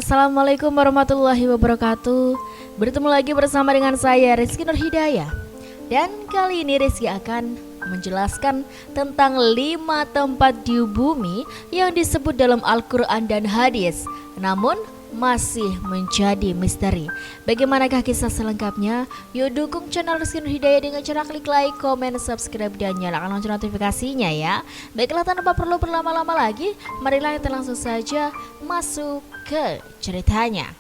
Assalamualaikum warahmatullahi wabarakatuh. Bertemu lagi bersama dengan saya Rizky Nur Hidayah. Dan kali ini Rizky akan menjelaskan tentang 5 tempat di bumi yang disebut dalam Al-Quran dan hadis, namun masih menjadi misteri. Bagaimanakah kisah selengkapnya? Yuk dukung channel Rizky Nur Hidayah dengan cara klik like, komen, subscribe, dan nyalakan lonceng notifikasinya ya. Baiklah, tanpa perlu berlama-lama lagi, marilah kita langsung saja masuk ke ceritanya.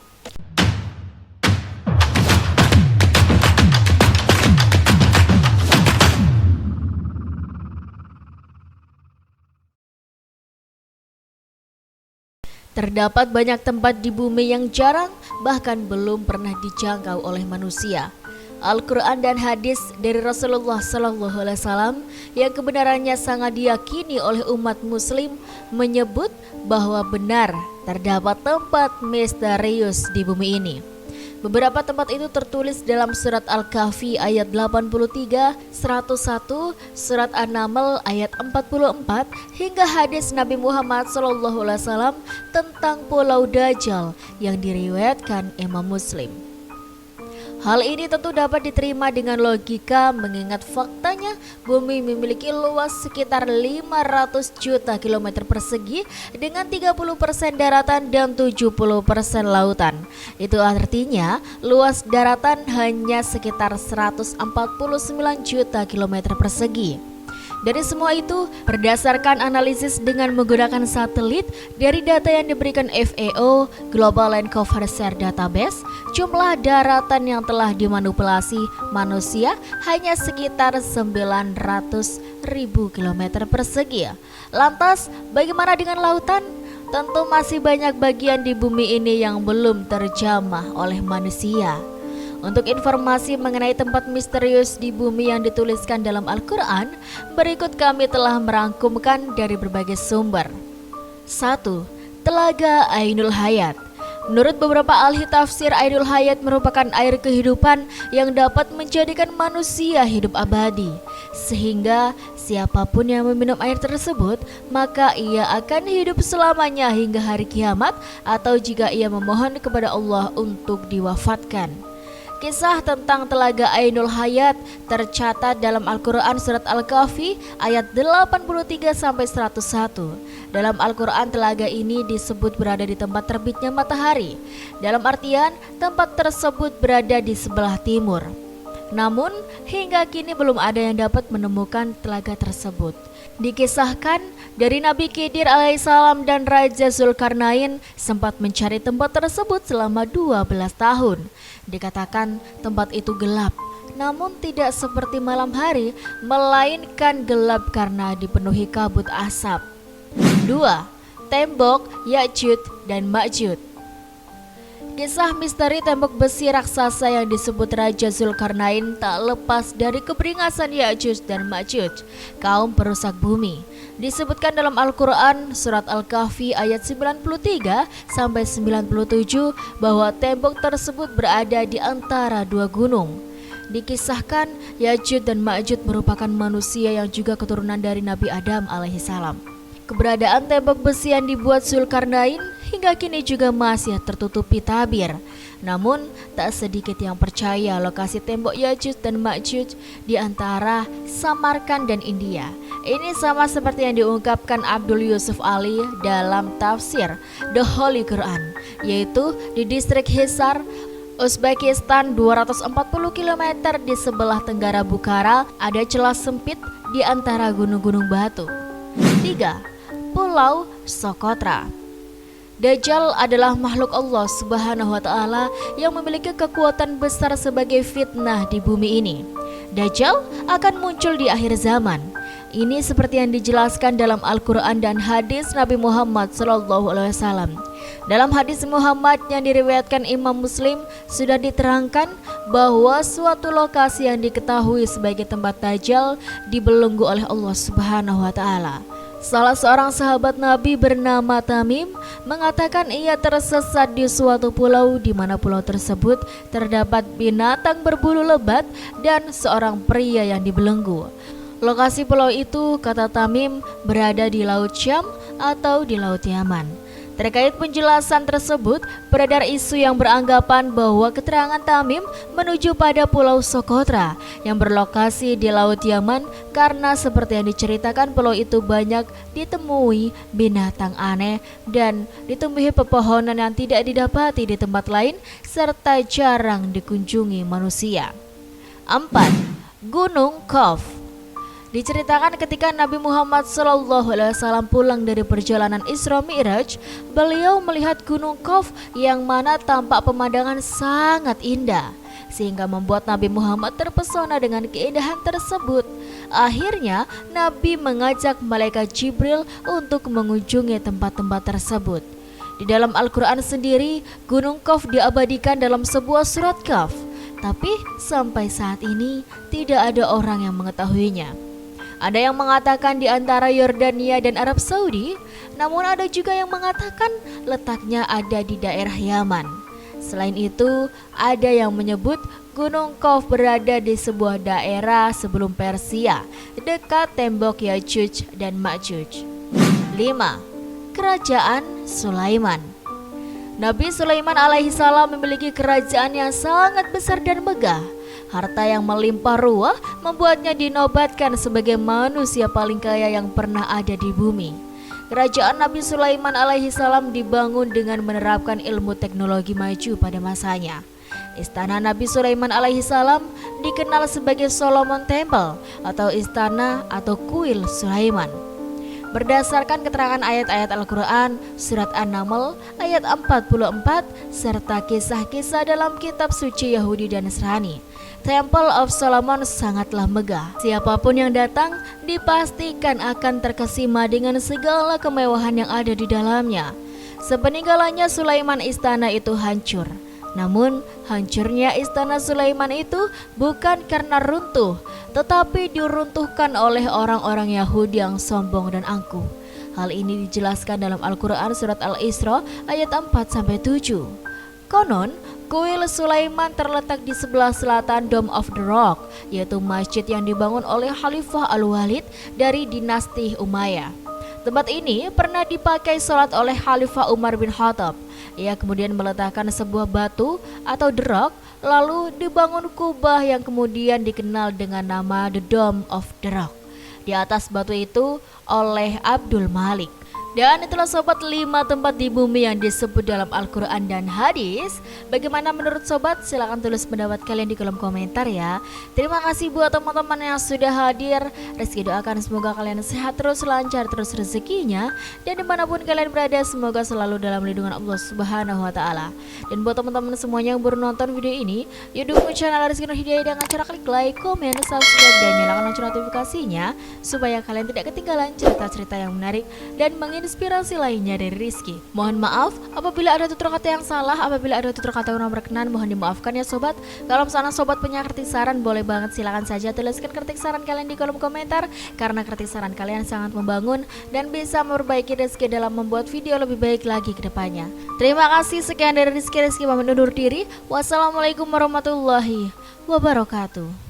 Terdapat banyak tempat di bumi yang jarang, bahkan belum pernah dijangkau oleh manusia. Al-Quran dan hadis dari Rasulullah SAW yang kebenarannya sangat diyakini oleh umat muslim menyebut bahwa benar terdapat tempat misterius di bumi ini. Beberapa tempat itu tertulis dalam surat Al-Kahfi ayat 83, 101, surat An-Naml ayat 44, hingga hadis Nabi Muhammad SAW tentang Pulau Dajjal yang diriwayatkan Imam Muslim. Hal ini tentu dapat diterima dengan logika mengingat faktanya bumi memiliki luas sekitar 500 juta kilometer persegi dengan 30% daratan dan 70% lautan. Itu artinya luas daratan hanya sekitar 149 juta kilometer persegi. Dari semua itu, berdasarkan analisis dengan menggunakan satelit dari data yang diberikan FAO Global Land Cover Share Database, jumlah daratan yang telah dimanipulasi manusia hanya sekitar 900.000 km persegi. Lantas, bagaimana dengan lautan? Tentu masih banyak bagian di bumi ini yang belum terjamah oleh manusia. Untuk informasi mengenai tempat misterius di bumi yang dituliskan dalam Al-Quran, berikut kami telah merangkumkan dari berbagai sumber. 1. Telaga Ainul Hayat. Menurut beberapa ahli tafsir, Ainul Hayat merupakan air kehidupan yang dapat menjadikan manusia hidup abadi. Sehingga siapapun yang meminum air tersebut, maka ia akan hidup selamanya hingga hari kiamat, atau jika ia memohon kepada Allah untuk diwafatkan. Kisah tentang Telaga Ainul Hayat tercatat dalam Al-Quran surat Al-Kahfi ayat 83-101. Dalam Al-Quran, telaga ini disebut berada di tempat terbitnya matahari, dalam artian tempat tersebut berada di sebelah timur. Namun hingga kini belum ada yang dapat menemukan telaga tersebut. Dikisahkan dari Nabi Khidir alaihissalam dan Raja Zulkarnain sempat mencari tempat tersebut selama 12 tahun. Dikatakan tempat itu gelap, namun tidak seperti malam hari, melainkan gelap karena dipenuhi kabut asap. 2. Tembok Ya'juj dan Ma'juj. Kisah misteri tembok besi raksasa yang disebut Raja Zulkarnain tak lepas dari keberingasan Ya'juj dan Ma'juj, kaum perusak bumi. Disebutkan dalam Al-Quran surat Al-Kahfi ayat 93-97 bahwa tembok tersebut berada di antara dua gunung. Dikisahkan Ya'juj dan Ma'juj merupakan manusia yang juga keturunan dari Nabi Adam alaihissalam. Keberadaan tembok besi yang dibuat Zulkarnain hingga kini juga masih tertutupi tabir. Namun tak sedikit yang percaya lokasi tembok Ya'juj dan Ma'juj di antara Samarkand dan India. Ini sama seperti yang diungkapkan Abdul Yusuf Ali dalam tafsir The Holy Quran, yaitu di distrik Hisar, Uzbekistan 240 km di sebelah tenggara Bukhara ada celah sempit di antara gunung-gunung batu. 3. Pulau Sokotra. Dajjal adalah makhluk Allah Subhanahu wa Ta'ala yang memiliki kekuatan besar sebagai fitnah di bumi ini. Dajjal akan muncul di akhir zaman. Ini seperti yang dijelaskan dalam Al-Quran dan hadis Nabi Muhammad SAW. Dalam hadis Muhammad yang diriwayatkan Imam Muslim sudah diterangkan bahwa suatu lokasi yang diketahui sebagai tempat Dajjal dibelenggu oleh Allah Subhanahu wa Ta'ala. Salah seorang sahabat Nabi bernama Tamim mengatakan ia tersesat di suatu pulau di mana pulau tersebut terdapat binatang berbulu lebat dan seorang pria yang dibelenggu. Lokasi pulau itu, kata Tamim, berada di Laut Syam atau di Laut Yaman. Terkait penjelasan tersebut, beredar isu yang beranggapan bahwa keterangan Tamim menuju pada Pulau Socotra yang berlokasi di Laut Yaman karena seperti yang diceritakan pulau itu banyak ditemui binatang aneh dan ditumbuhi pepohonan yang tidak didapati di tempat lain serta jarang dikunjungi manusia. 4. Gunung Qaf. Diceritakan ketika Nabi Muhammad SAW pulang dari perjalanan Isra Mi'raj, beliau melihat Gunung Qaf yang mana tampak pemandangan sangat indah, sehingga membuat Nabi Muhammad terpesona dengan keindahan tersebut. Akhirnya Nabi mengajak malaikat Jibril untuk mengunjungi tempat-tempat tersebut. Di dalam Al-Quran sendiri, Gunung Qaf diabadikan dalam sebuah surat Qaf, tapi sampai saat ini tidak ada orang yang mengetahuinya. Ada yang mengatakan di antara Yordania dan Arab Saudi, namun ada juga yang mengatakan letaknya ada di daerah Yaman. Selain itu, ada yang menyebut Gunung Qaf berada di sebuah daerah sebelum Persia, dekat tembok Yajuj dan Majuj. 5. Kerajaan Sulaiman. Nabi Sulaiman alaihissalam memiliki kerajaan yang sangat besar dan megah. Harta yang melimpah ruah membuatnya dinobatkan sebagai manusia paling kaya yang pernah ada di bumi. Kerajaan Nabi Sulaiman alaihissalam dibangun dengan menerapkan ilmu teknologi maju pada masanya. Istana Nabi Sulaiman alaihissalam dikenal sebagai Solomon Temple atau istana atau kuil Sulaiman. Berdasarkan keterangan ayat-ayat Al-Quran, surat An-Naml ayat 44 serta kisah-kisah dalam kitab suci Yahudi dan Nasrani, Temple of Solomon sangatlah megah. Siapapun yang datang dipastikan akan terkesima dengan segala kemewahan yang ada di dalamnya. Sepeninggalannya Sulaiman, istana itu hancur. Namun hancurnya istana Sulaiman itu bukan karena runtuh, tetapi diruntuhkan oleh orang-orang Yahudi yang sombong dan angkuh. Hal ini dijelaskan dalam Al-Quran surat Al-Isra ayat 4-7. Konon, kuil Sulaiman terletak di sebelah selatan Dome of the Rock, yaitu masjid yang dibangun oleh Khalifah Al-Walid dari dinasti Umayyah. Tempat ini pernah dipakai sholat oleh Khalifah Umar bin Khattab. Ia kemudian meletakkan sebuah batu atau The Rock, lalu dibangun kubah yang kemudian dikenal dengan nama The Dome of the Rock di atas batu itu oleh Abdul Malik. Dan itulah sobat 5 tempat di bumi yang disebut dalam Al-Quran dan hadis. Bagaimana menurut sobat? Silahkan tulis pendapat kalian di kolom komentar ya. Terima kasih buat teman-teman yang sudah hadir. Rizky doakan semoga kalian sehat terus, lancar terus rezekinya, dan dimanapun kalian berada semoga selalu dalam lindungan Allah Subhanahu wa Ta'ala. Dan buat teman-teman semuanya yang baru nonton video ini, yuk dukung channel Rizky Nur Hidayah dengan cara klik like, komen, subscribe, dan nyalakan lonceng notifikasinya supaya kalian tidak ketinggalan cerita-cerita yang menarik dan inspirasi lainnya dari Rizky. Mohon maaf apabila ada tutur kata yang salah, apabila ada tutur kata yang berkenan, mohon dimaafkan ya sobat. Kalau misalnya sobat punya kritik saran, boleh banget silakan saja tuliskan kritik saran kalian di kolom komentar, karena kritik saran kalian sangat membangun dan bisa memperbaiki Rizky dalam membuat video lebih baik lagi ke depannya. Terima kasih, sekian dari Rizky pamit undur diri. Wassalamualaikum warahmatullahi wabarakatuh.